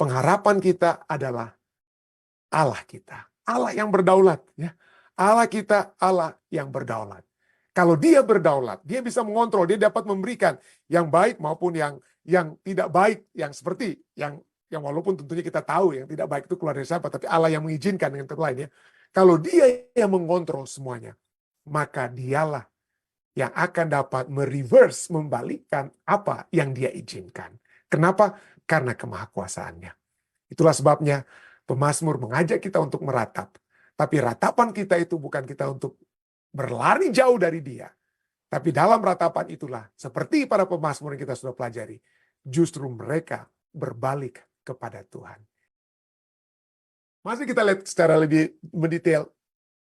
Pengharapan kita adalah Allah kita. Allah yang berdaulat. Ya. Allah kita, Allah yang berdaulat. Kalau dia berdaulat, dia bisa mengontrol, dia dapat memberikan yang baik maupun yang tidak baik, yang seperti yang walaupun tentunya kita tahu yang tidak baik itu keluar dari siapa, tapi Allah yang mengizinkan dengan kata lain ya. Kalau dia yang mengontrol semuanya, maka dialah yang akan dapat mereverse, membalikkan apa yang dia izinkan. Kenapa? Karena kemahakuasaannya. Itulah sebabnya pemazmur mengajak kita untuk meratap. Tapi ratapan kita itu bukan kita untuk berlari jauh dari dia. Tapi dalam ratapan itulah, seperti para pemazmur yang kita sudah pelajari, justru mereka berbalik kepada Tuhan. Masih kita lihat secara lebih mendetail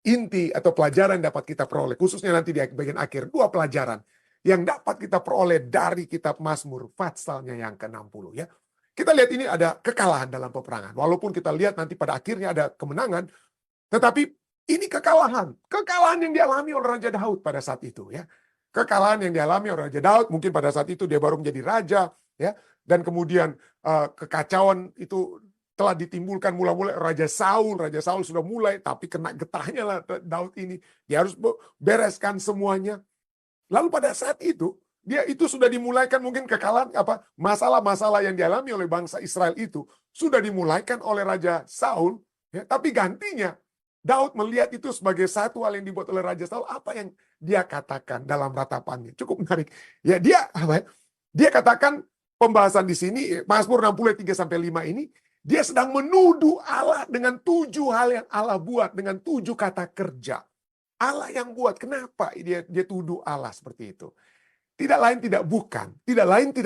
inti atau pelajaran yang dapat kita peroleh, khususnya nanti di bagian akhir, 2 pelajaran yang dapat kita peroleh dari kitab Mazmur, Fatsalnya yang ke-60 ya. Kita lihat ini ada kekalahan dalam peperangan. Walaupun kita lihat nanti pada akhirnya ada kemenangan, tetapi ini kekalahan. Kekalahan yang dialami oleh Raja Daud pada saat itu ya. Kekalahan yang dialami oleh Raja Daud, mungkin pada saat itu dia baru menjadi raja ya, dan kemudian kekacauan itu telah ditimbulkan mula-mula Raja Saul sudah mulai, tapi kena getahnya lah Daud ini. Dia harus bereskan semuanya. Lalu pada saat itu, dia itu sudah dimulaikan mungkin kekalahan masalah-masalah yang dialami oleh bangsa Israel itu sudah dimulaikan oleh Raja Saul, ya, tapi gantinya Daud melihat itu sebagai satu hal yang dibuat oleh Raja Saul. Apa yang dia katakan dalam ratapannya cukup menarik. Ya, dia katakan pembahasan di sini Mazmur 60 3-5 ini, dia sedang menuduh Allah dengan 7 hal yang Allah buat, dengan 7 kata kerja. Allah yang buat. Kenapa dia tuduh Allah seperti itu? Tidak lain tidak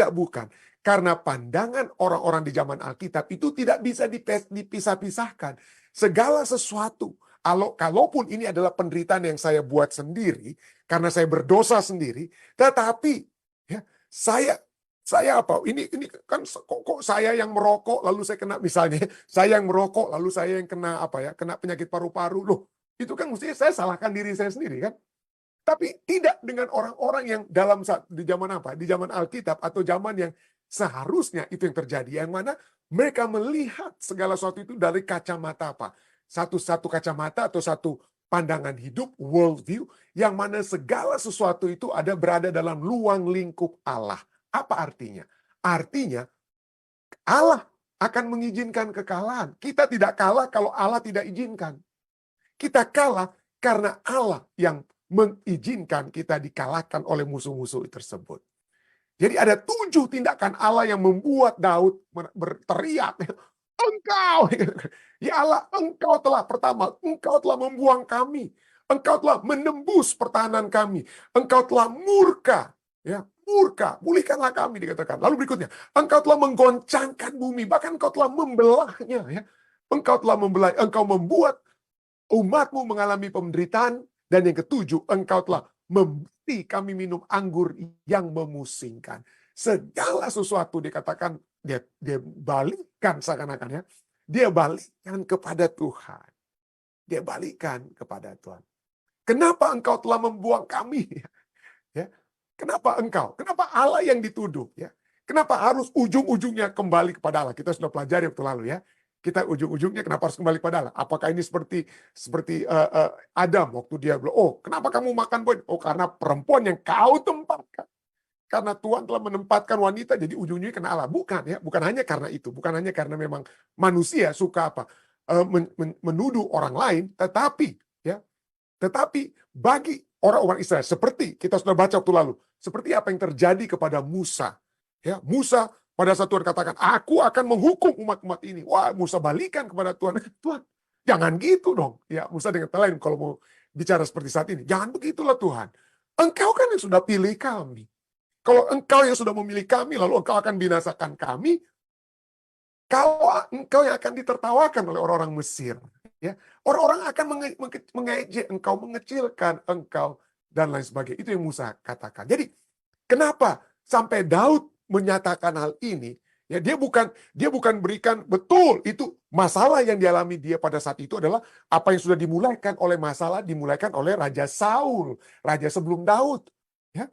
bukan. Karena pandangan orang-orang di zaman Alkitab itu tidak bisa dipisah-pisahkan. Segala sesuatu, kalaupun ini adalah penderitaan yang saya buat sendiri, karena saya berdosa sendiri, tetapi ya, saya apa? Ini kan kok saya yang merokok lalu saya kena, misalnya saya yang merokok lalu saya yang kena kena penyakit paru-paru. Loh, itu kan mestinya saya salahkan diri saya sendiri kan? Tapi tidak dengan orang-orang yang di zaman Alkitab atau zaman yang seharusnya itu yang terjadi. Yang mana mereka melihat segala sesuatu itu dari kacamata apa? Satu kacamata atau satu pandangan hidup, worldview, yang mana segala sesuatu itu berada dalam luang lingkup Allah. Apa artinya? Artinya Allah akan mengizinkan kekalahan. Kita tidak kalah kalau Allah tidak izinkan. Kita kalah karena Allah yang mengizinkan kita dikalahkan oleh musuh-musuh tersebut. Jadi ada 7 tindakan Allah yang membuat Daud berteriak, engkau, ya Allah, engkau telah membuang kami, engkau telah menembus pertahanan kami, engkau telah murka, ya murka, pulihkanlah kami, dikatakan. Lalu berikutnya, engkau telah menggoncangkan bumi, bahkan engkau telah membelahnya, ya engkau telah membelah, engkau membuat umatmu mengalami penderitaan. Dan yang ke-7, engkau telah memberi kami minum anggur yang memusingkan. Segala sesuatu dikatakan, dia balikkan seakan-akan ya. Dia balikkan kepada Tuhan. Dia balikkan kepada Tuhan. Kenapa engkau telah membuang kami? Ya. Kenapa engkau? Kenapa Allah yang dituduh? Ya. Kenapa harus ujung-ujungnya kembali kepada Allah? Kita sudah pelajari waktu lalu ya. Kita ujung-ujungnya kenapa harus kembali kepada Allah? Apakah ini seperti Adam waktu dia bilang, oh kenapa kamu makan buah? Oh karena perempuan yang kau tempatkan. Karena Tuhan telah menempatkan wanita, jadi ujung-ujungnya kena Allah. Bukan ya, bukan hanya karena itu, bukan hanya karena memang manusia suka menuduh orang lain, tetapi bagi orang-orang Israel, seperti kita sudah baca waktu lalu, seperti apa yang terjadi kepada Musa. Ya, Musa pada saat Tuhan katakan, aku akan menghukum umat-umat ini. Wah, Musa balikan kepada Tuhan. Tuhan, jangan gitu dong. Ya, Musa dengan kata lain, kalau mau bicara seperti saat ini, jangan begitulah Tuhan. Engkau kan yang sudah pilih kami. Kalau engkau yang sudah memilih kami, lalu engkau akan binasakan kami, engkau yang akan ditertawakan oleh orang-orang Mesir. Ya, orang-orang akan mengejek engkau, mengecilkan engkau, dan lain sebagainya. Itu yang Musa katakan. Jadi, kenapa sampai Daud menyatakan hal ini? Ya, dia bukan berikan betul itu masalah yang dialami dia pada saat itu adalah apa yang sudah dimulaikan oleh Raja Saul, raja sebelum Daud. Ya,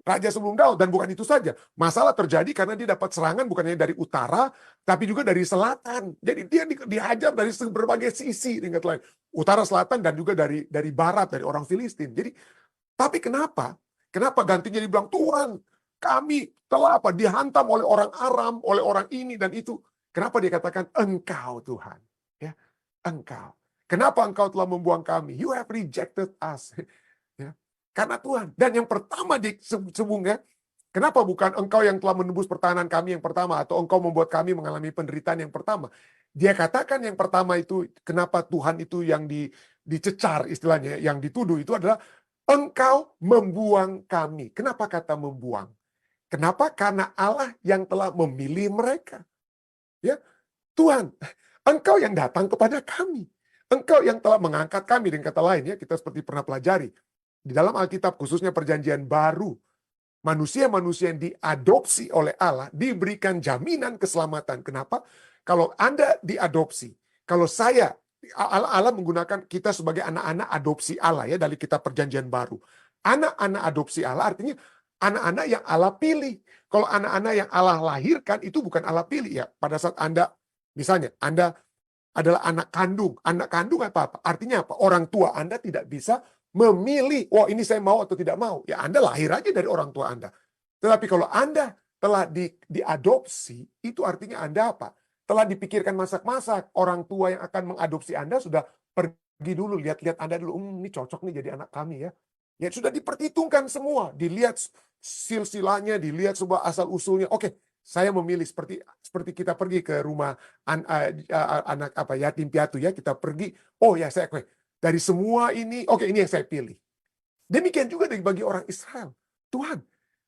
Raja sebelum Daud. Dan bukan itu saja. Masalah terjadi karena dia dapat serangan bukannya dari utara, tapi juga dari selatan. Jadi dia dihajar dari berbagai sisi. Dengan lain. Utara, selatan, dan juga dari barat, dari orang Filistin. Jadi, tapi kenapa? Kenapa gantinya dibilang, Tuhan, kami telah dihantam oleh orang Aram, oleh orang ini dan itu. Kenapa dia katakan, Engkau Tuhan. Ya, Engkau. Kenapa Engkau telah membuang kami? You have rejected us. Ya, karena Tuhan. Dan yang pertama disebutnya, kenapa bukan Engkau yang telah menembus pertahanan kami yang pertama, atau Engkau membuat kami mengalami penderitaan yang pertama. Dia katakan yang pertama itu, kenapa Tuhan itu yang dicecar istilahnya, yang dituduh itu adalah, Engkau membuang kami. Kenapa kata membuang? Kenapa? Karena Allah yang telah memilih mereka. Ya, Tuhan, Engkau yang datang kepada kami. Engkau yang telah mengangkat kami. Dengan kata lain, ya, kita seperti pernah pelajari. Di dalam Alkitab, khususnya perjanjian baru, manusia-manusia yang diadopsi oleh Allah diberikan jaminan keselamatan. Kenapa? Kalau Anda diadopsi, kalau saya, Allah menggunakan kita sebagai anak-anak adopsi Allah ya dari kitab perjanjian baru. Anak-anak adopsi Allah artinya anak-anak yang Allah pilih. Kalau anak-anak yang Allah lahirkan itu bukan Allah pilih ya. Pada saat Anda, misalnya Anda adalah anak kandung. Anak kandung apa? Artinya apa? Orang tua Anda tidak bisa memilih, wah ini saya mau atau tidak mau. Ya Anda lahir aja dari orang tua Anda. Tetapi kalau Anda telah diadopsi, itu artinya Anda apa? Telah dipikirkan masak-masak. Orang tua yang akan mengadopsi Anda sudah pergi dulu, lihat-lihat Anda dulu. Ini cocok nih jadi anak kami ya. Ya sudah diperhitungkan semua. Dilihat silsilahnya, dilihat sebuah asal-usulnya. Oke, saya memilih seperti kita pergi ke rumah anak yatim piatu ya, kita pergi, oh ya saya dari semua ini, oke ini yang saya pilih. Demikian juga bagi orang Israel. Tuhan,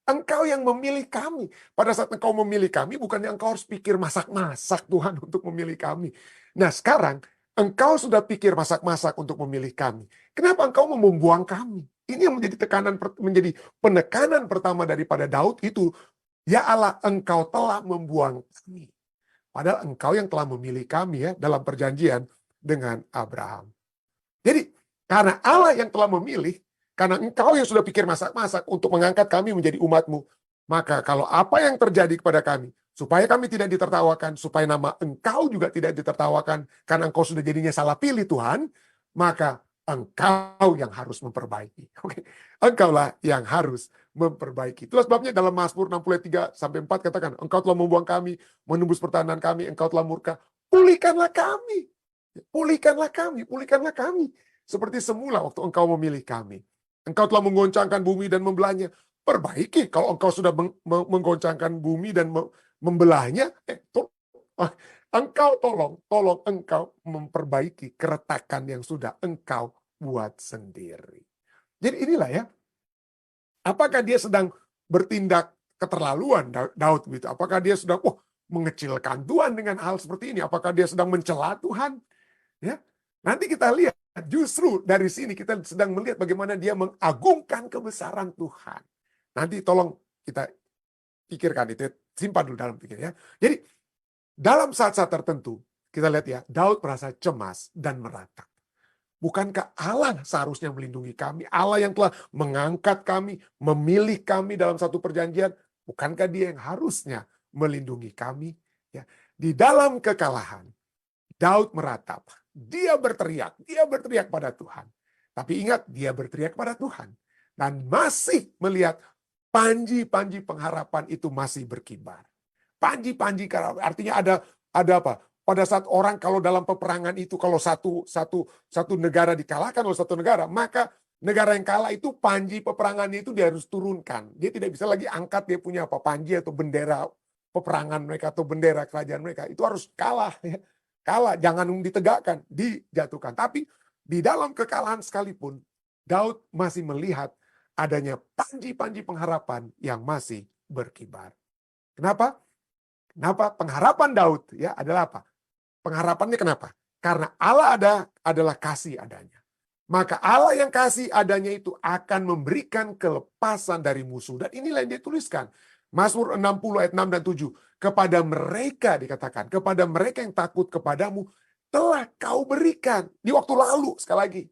Engkau yang memilih kami. Pada saat Engkau memilih kami, bukannya Engkau harus pikir masak-masak Tuhan untuk memilih kami. Nah sekarang, Engkau sudah pikir masak-masak untuk memilih kami. Kenapa Engkau mau membuang kami? Ini yang menjadi penekanan pertama daripada Daud itu. Ya Allah, Engkau telah membuang kami. Padahal Engkau yang telah memilih kami ya dalam perjanjian dengan Abraham. Jadi, karena Allah yang telah memilih, karena Engkau yang sudah pikir masak-masak untuk mengangkat kami menjadi umat-Mu, maka kalau apa yang terjadi kepada kami, supaya kami tidak ditertawakan, supaya nama Engkau juga tidak ditertawakan, karena Engkau sudah jadinya salah pilih Tuhan, maka Engkau yang harus memperbaiki. Oke, Engkaulah yang harus memperbaiki. Itulah sebabnya dalam Mazmur 63-4 katakan, Engkau telah membuang kami, menembus pertahanan kami, Engkau telah murka, pulihkanlah kami. Pulihkanlah kami, pulihkanlah kami. Seperti semula waktu Engkau memilih kami. Engkau telah menggoncangkan bumi dan membelahnya. Perbaiki kalau Engkau sudah menggoncangkan bumi dan membelahnya. Engkau tolong Engkau memperbaiki keretakan yang sudah Engkau buat sendiri. Jadi inilah ya. Apakah dia sedang bertindak keterlaluan Daud gitu? Apakah dia sedang mengecilkan Tuhan dengan hal seperti ini? Apakah dia sedang mencela Tuhan? Ya. Nanti kita lihat justru dari sini kita sedang melihat bagaimana dia mengagungkan kebesaran Tuhan. Nanti tolong kita pikirkan itu, simpan dulu dalam pikir ya. Jadi dalam saat-saat tertentu, kita lihat ya, Daud merasa cemas dan meratap. Bukankah Allah seharusnya melindungi kami? Allah yang telah mengangkat kami, memilih kami dalam satu perjanjian. Bukankah dia yang harusnya melindungi kami? Ya. Di dalam kekalahan, Daud meratap. Dia berteriak pada Tuhan. Tapi ingat, dia berteriak pada Tuhan. Dan masih melihat panji-panji pengharapan itu masih berkibar. Panji-panji artinya ada apa? Pada saat orang kalau dalam peperangan itu kalau satu negara dikalahkan oleh satu negara, maka negara yang kalah itu panji peperangannya itu dia harus turunkan. Dia tidak bisa lagi angkat dia punya apa panji atau bendera peperangan mereka atau bendera kerajaan mereka. Itu harus kalah ya. Kalah, jangan ditegakkan, dijatuhkan. Tapi di dalam kekalahan sekalipun Daud masih melihat adanya panji-panji pengharapan yang masih berkibar. Kenapa? Kenapa pengharapan Daud ya adalah apa? Pengharapannya kenapa? Karena Allah adalah kasih adanya. Maka Allah yang kasih adanya itu akan memberikan kelepasan dari musuh. Dan inilah yang dia tuliskan. Mazmur 60 ayat 6 dan 7. Kepada mereka dikatakan, kepada mereka yang takut kepadamu, telah kau berikan. Di waktu lalu, sekali lagi.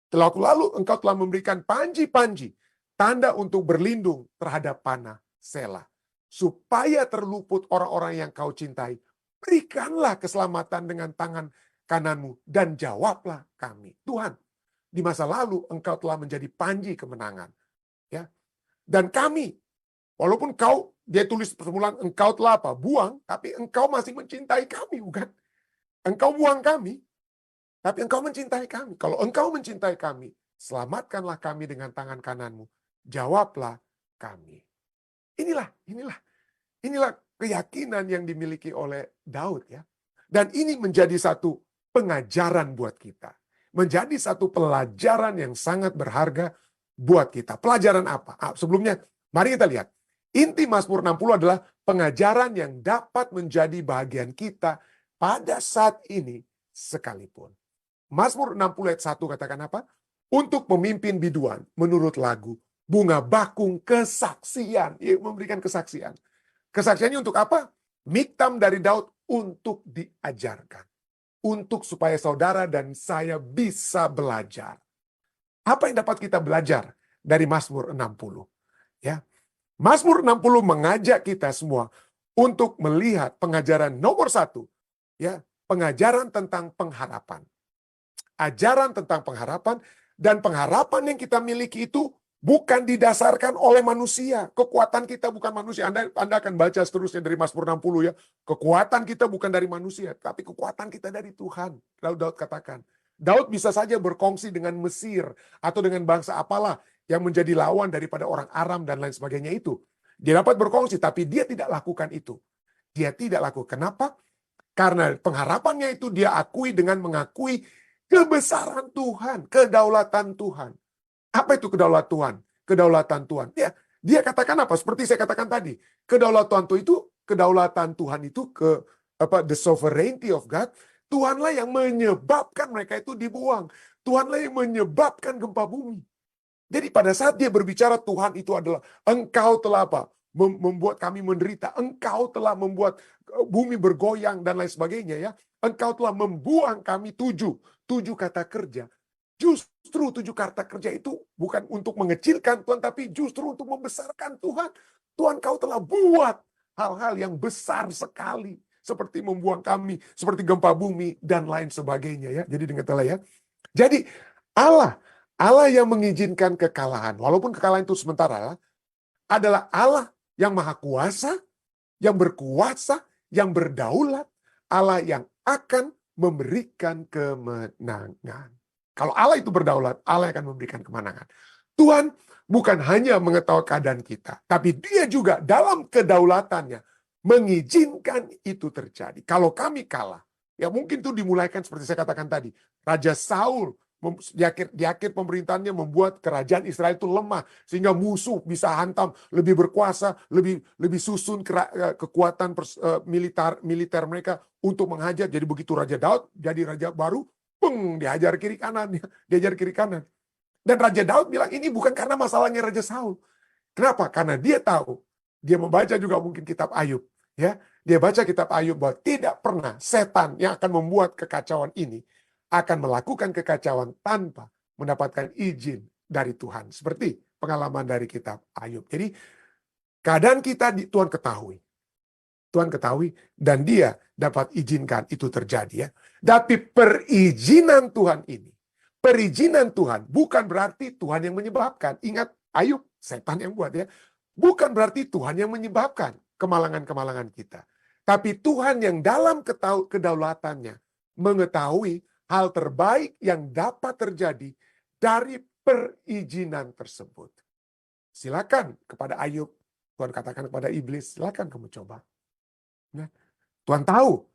Di waktu lalu engkau telah memberikan panji-panji. tanda untuk berlindung terhadap panah Selah. Supaya terluput orang-orang yang kau cintai, berikanlah keselamatan dengan tangan kananmu dan jawablah kami. Tuhan, di masa lalu engkau telah menjadi panji kemenangan. Ya. Dan kami, walaupun dia tulis permulaan engkau telah apa? Buang, tapi engkau masih mencintai kami, bukan? Engkau buang kami, tapi engkau mencintai kami. Kalau engkau mencintai kami, selamatkanlah kami dengan tangan kananmu. Jawablah kami. Inilah keyakinan yang dimiliki oleh Daud, ya. Dan ini menjadi satu pengajaran buat kita. Menjadi satu pelajaran yang sangat berharga buat kita. Pelajaran apa? Sebelumnya, mari kita lihat. Inti Mazmur 60 adalah pengajaran yang dapat menjadi bagian kita pada saat ini sekalipun. Mazmur 60 ayat 1 katakan apa? Untuk memimpin biduan menurut lagu bunga bakung kesaksian. Ia memberikan kesaksian. Kesaksiannya untuk apa? Miktam dari Daud untuk diajarkan. Untuk supaya saudara dan saya bisa belajar. Apa yang dapat kita belajar dari Mazmur 60? Ya. Mazmur 60 mengajak kita semua untuk melihat pengajaran nomor 1. Ya, pengajaran tentang pengharapan. Ajaran tentang pengharapan, dan pengharapan yang kita miliki itu bukan didasarkan oleh manusia. Kekuatan kita bukan manusia. Anda akan baca seterusnya dari Mazmur 60 ya. Kekuatan kita bukan dari manusia, tapi kekuatan kita dari Tuhan. Lalu Daud katakan, Daud bisa saja berkongsi dengan Mesir atau dengan bangsa apalah yang menjadi lawan daripada orang Aram dan lain sebagainya itu. Dia dapat berkongsi, tapi dia tidak lakukan itu. Dia tidak lakukan. Kenapa? Karena pengharapannya itu dia akui dengan mengakui kebesaran Tuhan, kedaulatan Tuhan. Apa itu kedaulatan Tuhan? Kedaulatan Tuhan. Dia katakan apa? Seperti saya katakan tadi, kedaulatan Tuhan itu the sovereignty of God. Tuhanlah yang menyebabkan mereka itu dibuang. Tuhanlah yang menyebabkan gempa bumi. Jadi pada saat dia berbicara Tuhan itu adalah engkau telah apa? Membuat kami menderita. Engkau telah membuat bumi bergoyang dan lain sebagainya ya. Engkau telah membuang kami 7 kata kerja. Justru 7 kata kerja itu bukan untuk mengecilkan Tuhan, tapi justru untuk membesarkan Tuhan. Tuhan, kau telah buat hal-hal yang besar sekali. Seperti membuang kami, seperti gempa bumi, dan lain sebagainya ya. Jadi dengarlah ya. Jadi Allah yang mengizinkan kekalahan, walaupun kekalahan itu sementara, adalah Allah yang maha kuasa, yang berkuasa, yang berdaulat, Allah yang akan memberikan kemenangan. Kalau Allah itu berdaulat, Allah akan memberikan kemenangan. Tuhan bukan hanya mengetahui keadaan kita, tapi dia juga dalam kedaulatannya mengizinkan itu terjadi. Kalau kami kalah, ya mungkin itu dimulaikan seperti saya katakan tadi. Raja Saul di akhir pemerintahannya membuat kerajaan Israel itu lemah. Sehingga musuh bisa hantam, lebih berkuasa, lebih susun kekuatan militer mereka untuk menghajar. Jadi begitu Raja Daud jadi raja baru, dihajar kiri kanan. Dihajar kiri kanan. Dan Raja Daud bilang ini bukan karena masalahnya Raja Saul. Kenapa? Karena dia tahu. Dia membaca juga mungkin kitab Ayub. Ya, dia baca kitab Ayub bahwa tidak pernah setan yang akan membuat kekacauan ini akan melakukan kekacauan tanpa mendapatkan izin dari Tuhan. Seperti pengalaman dari kitab Ayub. Jadi keadaan kita Tuhan ketahui. Tuhan ketahui dan dia dapat izinkan itu terjadi ya. Tapi perizinan Tuhan ini, perizinan Tuhan bukan berarti Tuhan yang menyebabkan. Ingat Ayub, setan yang buat ya. Bukan berarti Tuhan yang menyebabkan kemalangan-kemalangan kita. Tapi Tuhan yang dalam kedaulatannya mengetahui hal terbaik yang dapat terjadi dari perizinan tersebut. Silakan kepada Ayub, Tuhan katakan kepada iblis, silakan kamu coba. Nah, Tuhan tahu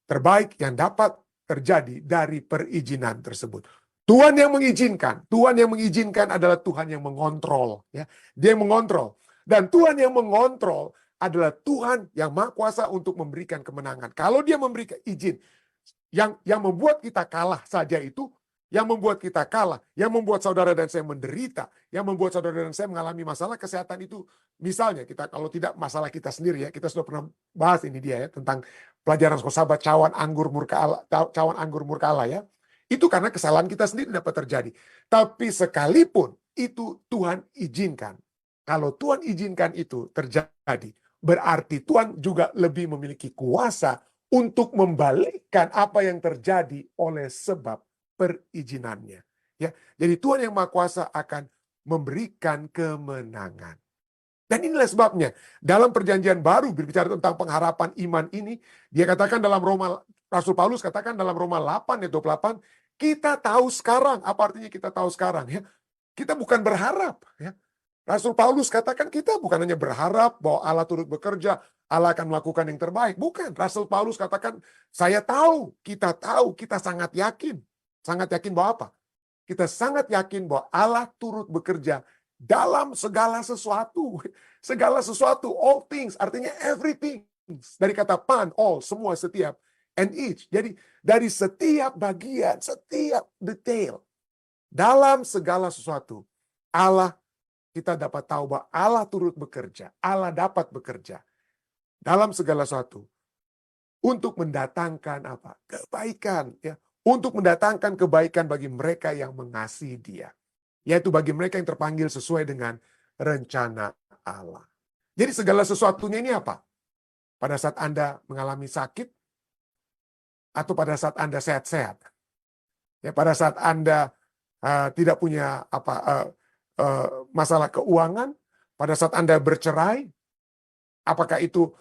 terbaik yang dapat terjadi dari perizinan tersebut. Tuhan yang mengizinkan adalah Tuhan yang mengontrol. Ya. Dia yang mengontrol. Dan Tuhan yang mengontrol adalah Tuhan yang maha kuasa untuk memberikan kemenangan. Kalau dia memberikan izin, yang membuat kita kalah saja itu, yang membuat kita kalah, yang membuat saudara dan saya menderita, yang membuat saudara dan saya mengalami masalah kesehatan itu, misalnya kita kalau tidak masalah kita sendiri ya, kita sudah pernah bahas ini dia ya, tentang pelajaran sahabat cawan anggur murka Allah ya, itu karena kesalahan kita sendiri dapat terjadi. Tapi sekalipun itu Tuhan izinkan. Kalau Tuhan izinkan itu terjadi, berarti Tuhan juga lebih memiliki kuasa untuk membalikkan apa yang terjadi oleh sebab perizinannya. Ya, jadi Tuhan yang Maha Kuasa akan memberikan kemenangan. Dan inilah sebabnya dalam perjanjian baru berbicara tentang pengharapan iman ini, dia katakan dalam Roma, Rasul Paulus katakan dalam Roma 8 ayat 28, kita tahu sekarang. Apa artinya kita tahu sekarang? Ya, kita bukan berharap. Ya. Rasul Paulus katakan kita bukan hanya berharap bahwa Allah turut bekerja, Allah akan melakukan yang terbaik. Bukan. Rasul Paulus katakan, saya tahu, kita sangat yakin. Sangat yakin bahwa apa? Kita sangat yakin bahwa Allah turut bekerja dalam segala sesuatu. Segala sesuatu, all things, artinya everything. Dari kata pan, all, semua, setiap, and each. Jadi dari setiap bagian, setiap detail, dalam segala sesuatu, Allah, kita dapat tahu bahwa Allah turut bekerja. Allah dapat bekerja dalam segala sesuatu untuk mendatangkan apa? Kebaikan, ya. Untuk mendatangkan kebaikan bagi mereka yang mengasihi Dia. Yaitu bagi mereka yang terpanggil sesuai dengan rencana Allah. Jadi segala sesuatunya ini apa? Pada saat Anda mengalami sakit, atau pada saat Anda sehat-sehat. Ya, pada saat Anda tidak punya masalah keuangan, pada saat Anda bercerai, apakah itu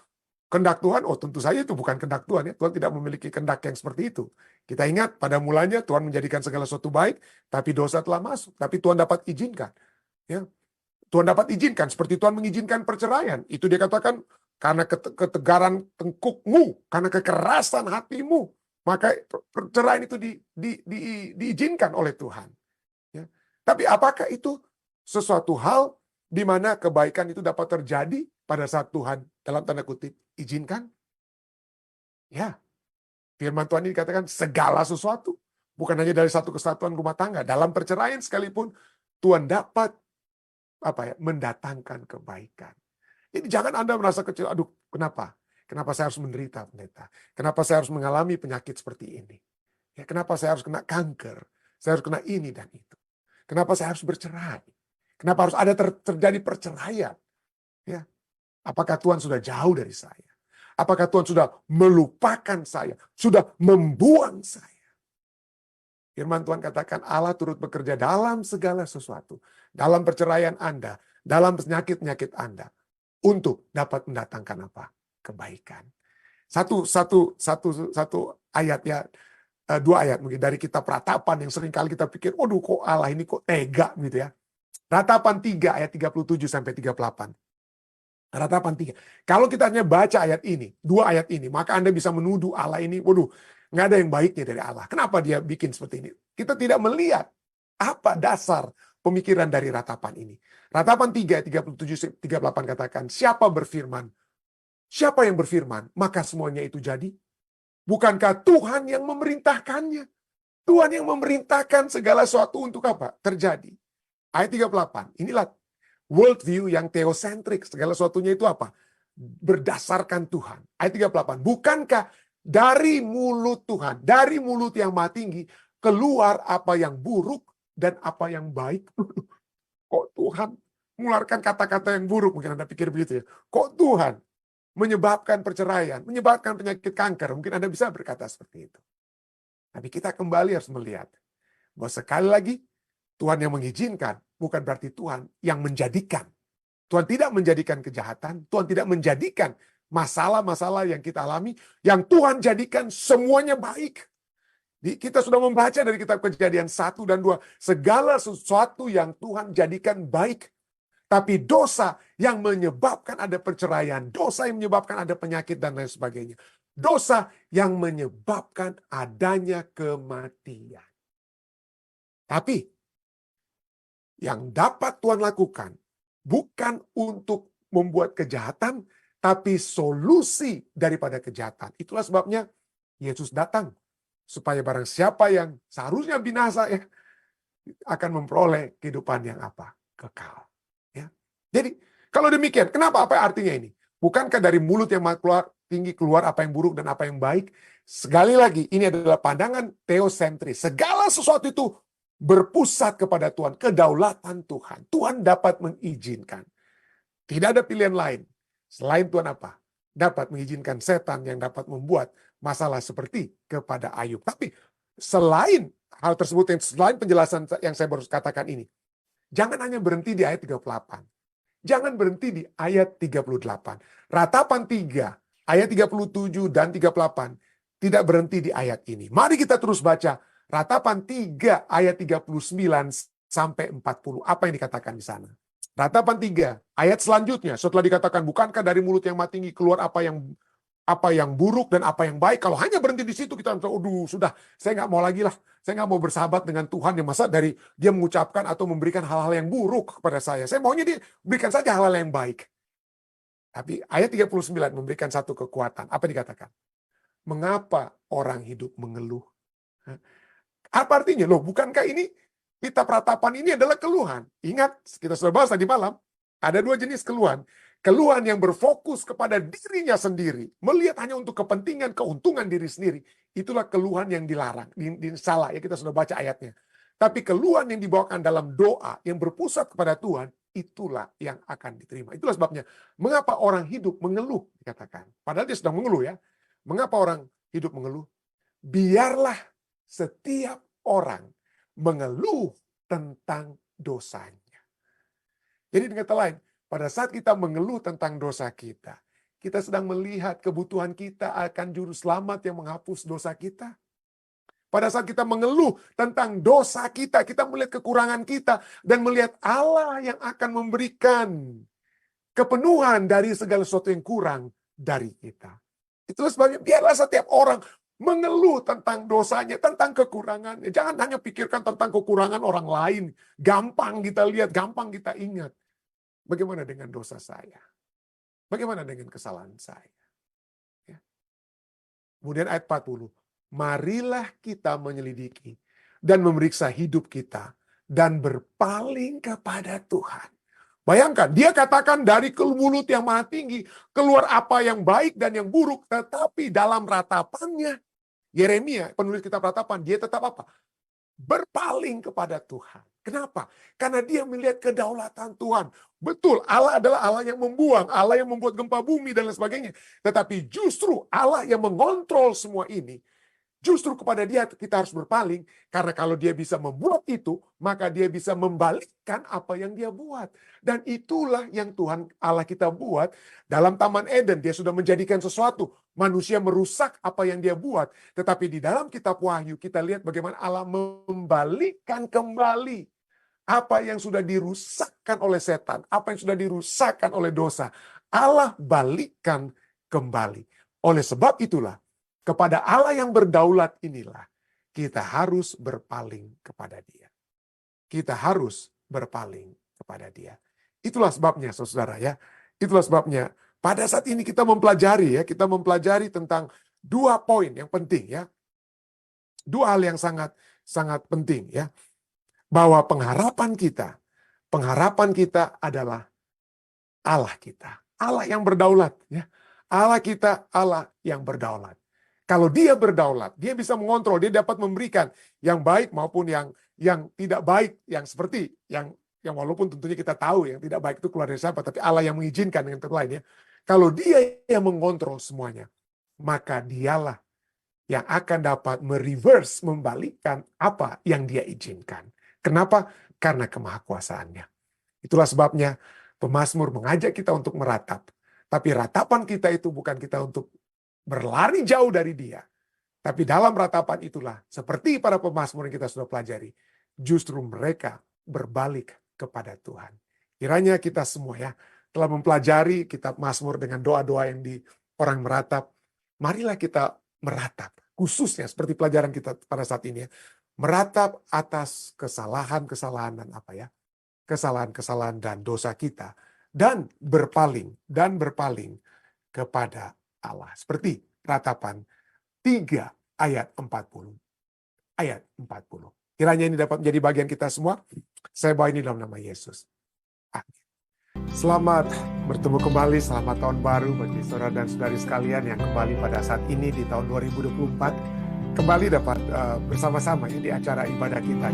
kehendak Tuhan? Oh, tentu saja itu bukan kehendak Tuhan. Ya. Tuhan tidak memiliki kehendak yang seperti itu. Kita ingat pada mulanya Tuhan menjadikan segala sesuatu baik, tapi dosa telah masuk. Tapi Tuhan dapat izinkan. Ya. Tuhan dapat izinkan, seperti Tuhan mengizinkan perceraian. Itu dia katakan, karena ketegaran tengkukmu, karena kekerasan hatimu, maka perceraian itu diizinkan oleh Tuhan. Ya. Tapi apakah itu sesuatu hal di mana kebaikan itu dapat terjadi pada saat Tuhan, dalam tanda kutip, izinkan? Ya, firman Tuhan ini dikatakan segala sesuatu. Bukan hanya dari satu kesatuan rumah tangga. Dalam perceraian sekalipun, Tuhan dapat mendatangkan kebaikan. Jadi jangan Anda merasa kecil, aduh kenapa? Kenapa saya harus menderita, pendeta? Kenapa saya harus mengalami penyakit seperti ini? Ya, kenapa saya harus kena kanker? Saya harus kena ini dan itu. Kenapa saya harus bercerai? Kenapa harus ada terjadi perceraian? Ya. Apakah Tuhan sudah jauh dari saya? Apakah Tuhan sudah melupakan saya? Sudah membuang saya? Firman Tuhan katakan Allah turut bekerja dalam segala sesuatu. Dalam perceraian Anda, dalam penyakit-penyakit Anda. Untuk dapat mendatangkan apa? Kebaikan. Satu ayat ya, dua ayat mungkin dari kitab Ratapan yang sering kali kita pikir, waduh kok Allah ini kok tega gitu ya. Ratapan 3 ayat 37 sampai 38. Ratapan 3. Kalau kita hanya baca ayat ini, dua ayat ini, maka Anda bisa menuduh Allah ini, waduh, nggak ada yang baiknya dari Allah. Kenapa dia bikin seperti ini? Kita tidak melihat apa dasar pemikiran dari ratapan ini. Ratapan 3, 37, 38 katakan, siapa berfirman? Siapa yang berfirman? Maka semuanya itu jadi. Bukankah Tuhan yang memerintahkannya? Tuhan yang memerintahkan segala sesuatu untuk apa? Terjadi. Ayat 38, inilah worldview yang teosentrik. Segala sesuatunya itu apa? Berdasarkan Tuhan. Ayat 38, bukankah dari mulut Tuhan, dari mulut yang Maha Tinggi, keluar apa yang buruk dan apa yang baik? Kok Tuhan mengeluarkan kata-kata yang buruk? Mungkin Anda pikir begitu ya. Kok Tuhan menyebabkan perceraian, menyebabkan penyakit kanker? Mungkin Anda bisa berkata seperti itu. Tapi kita kembali harus melihat bahwa sekali lagi Tuhan yang mengizinkan, bukan berarti Tuhan yang menjadikan. Tuhan tidak menjadikan kejahatan, Tuhan tidak menjadikan masalah-masalah yang kita alami, yang Tuhan jadikan semuanya baik. Kita sudah membaca dari kitab Kejadian 1 dan 2, segala sesuatu yang Tuhan jadikan baik. Tapi dosa yang menyebabkan ada perceraian, dosa yang menyebabkan ada penyakit dan lain sebagainya. Dosa yang menyebabkan adanya kematian. Tapi yang dapat Tuhan lakukan bukan untuk membuat kejahatan, tapi solusi daripada kejahatan. Itulah sebabnya Yesus datang, supaya barang siapa yang seharusnya binasa ya, akan memperoleh kehidupan yang apa? Kekal. Ya. Jadi kalau demikian, kenapa? Apa artinya ini? Bukankah dari mulut yang keluar tinggi keluar apa yang buruk dan apa yang baik? Sekali lagi, ini adalah pandangan teosentris. Segala sesuatu itu berpusat kepada Tuhan, kedaulatan Tuhan. Tuhan dapat mengizinkan. Tidak ada pilihan lain. Selain Tuhan apa? Dapat mengizinkan setan yang dapat membuat masalah seperti kepada Ayub. Tapi selain hal tersebut, selain penjelasan yang saya baru katakan ini, jangan hanya berhenti di ayat 38. Jangan berhenti di ayat 38. Ratapan 3, ayat 37 dan 38 tidak berhenti di ayat ini. Mari kita terus baca Ratapan 3 ayat 39 sampai 40. Apa yang dikatakan di sana? Ratapan 3 ayat selanjutnya setelah dikatakan, bukankah dari mulut yang maha tinggi keluar apa yang buruk dan apa yang baik. Kalau hanya berhenti di situ kita sudah, saya nggak mau lagi lah. Saya nggak mau bersahabat dengan Tuhan yang masa dari dia mengucapkan atau memberikan hal-hal yang buruk kepada saya. Saya maunya dia berikan saja hal-hal yang baik. Tapi ayat 39 memberikan satu kekuatan. Apa dikatakan? Mengapa orang hidup mengeluh? Apa artinya? Loh, bukankah ini kitab ratapan ini adalah keluhan? Ingat, kita sudah bahas tadi malam, ada 2 jenis keluhan. Keluhan yang berfokus kepada dirinya sendiri, melihat hanya untuk kepentingan, keuntungan diri sendiri. Itulah keluhan yang dilarang, salah ya, kita sudah baca ayatnya. Tapi keluhan yang dibawakan dalam doa, yang berpusat kepada Tuhan, itulah yang akan diterima. Itulah sebabnya, mengapa orang hidup mengeluh, dikatakan. Padahal dia sedang mengeluh ya. Mengapa orang hidup mengeluh? Biarlah setiap orang mengeluh tentang dosanya. Jadi dengan kata lain, pada saat kita mengeluh tentang dosa kita sedang melihat kebutuhan kita akan juru selamat yang menghapus dosa kita. Pada saat kita mengeluh tentang dosa kita melihat kekurangan kita dan melihat Allah yang akan memberikan kepenuhan dari segala sesuatu yang kurang dari kita. Itulah sebabnya biarlah setiap orang mengeluh tentang dosanya, tentang kekurangannya. Jangan hanya pikirkan tentang kekurangan orang lain. Gampang kita lihat, gampang kita ingat. Bagaimana dengan dosa saya? Bagaimana dengan kesalahan saya? Ya. Kemudian ayat 40. Marilah kita menyelidiki dan memeriksa hidup kita dan berpaling kepada Tuhan. Bayangkan, dia katakan dari mulut yang maha tinggi, keluar apa yang baik dan yang buruk, tetapi dalam ratapannya, Yeremia, penulis kitab ratapan, dia tetap apa? Berpaling kepada Tuhan. Kenapa? Karena dia melihat kedaulatan Tuhan. Betul, Allah adalah Allah yang membuang, Allah yang membuat gempa bumi dan lain sebagainya. Tetapi justru Allah yang mengontrol semua ini. Justru kepada dia kita harus berpaling. Karena kalau dia bisa membuat itu, maka dia bisa membalikkan apa yang dia buat. Dan itulah yang Tuhan Allah kita buat. Dalam Taman Eden, dia sudah menjadikan sesuatu. Manusia merusak apa yang dia buat. Tetapi di dalam kitab Wahyu, kita lihat bagaimana Allah membalikkan kembali apa yang sudah dirusakkan oleh setan. Apa yang sudah dirusakkan oleh dosa. Allah balikkan kembali. Oleh sebab itulah, kepada Allah yang berdaulat inilah kita harus berpaling kepada Dia. Kita harus berpaling kepada Dia. Itulah sebabnya, saudara ya. Itulah sebabnya pada saat ini kita mempelajari ya, kita mempelajari tentang 2 poin yang penting ya. 2 hal yang sangat penting ya. Bahwa pengharapan kita adalah Allah kita. Allah yang berdaulat ya. Allah kita, Allah yang berdaulat. Kalau dia berdaulat, dia bisa mengontrol, dia dapat memberikan yang baik maupun yang tidak baik, yang seperti yang walaupun tentunya kita tahu yang tidak baik itu keluar dari siapa, tapi Allah yang mengizinkan dengan kata lain ya. Kalau dia yang mengontrol semuanya, maka dialah yang akan dapat mereverse, membalikkan apa yang dia izinkan. Kenapa? Karena kemahakuasaannya. Itulah sebabnya pemazmur mengajak kita untuk meratap. Tapi ratapan kita itu bukan kita untuk berlari jauh dari dia. Tapi dalam ratapan itulah, seperti para pemazmur yang kita sudah pelajari, justru mereka berbalik kepada Tuhan. Kiranya kita semua ya, telah mempelajari kitab Mazmur dengan doa-doa yang di orang meratap. Marilah kita meratap, khususnya seperti pelajaran kita pada saat ini ya. Meratap atas kesalahan-kesalahan dan kesalahan-kesalahan dan dosa kita. Dan berpaling kepada Allah. Seperti ratapan 3 ayat 40. Ayat 40. Kiranya ini dapat menjadi bagian kita semua. Saya bawa ini dalam nama Yesus. Amin. Selamat bertemu kembali, selamat tahun baru bagi saudara dan saudari sekalian yang kembali pada saat ini di tahun 2024. kembali dapat bersama-sama ya di acara ibadah kita.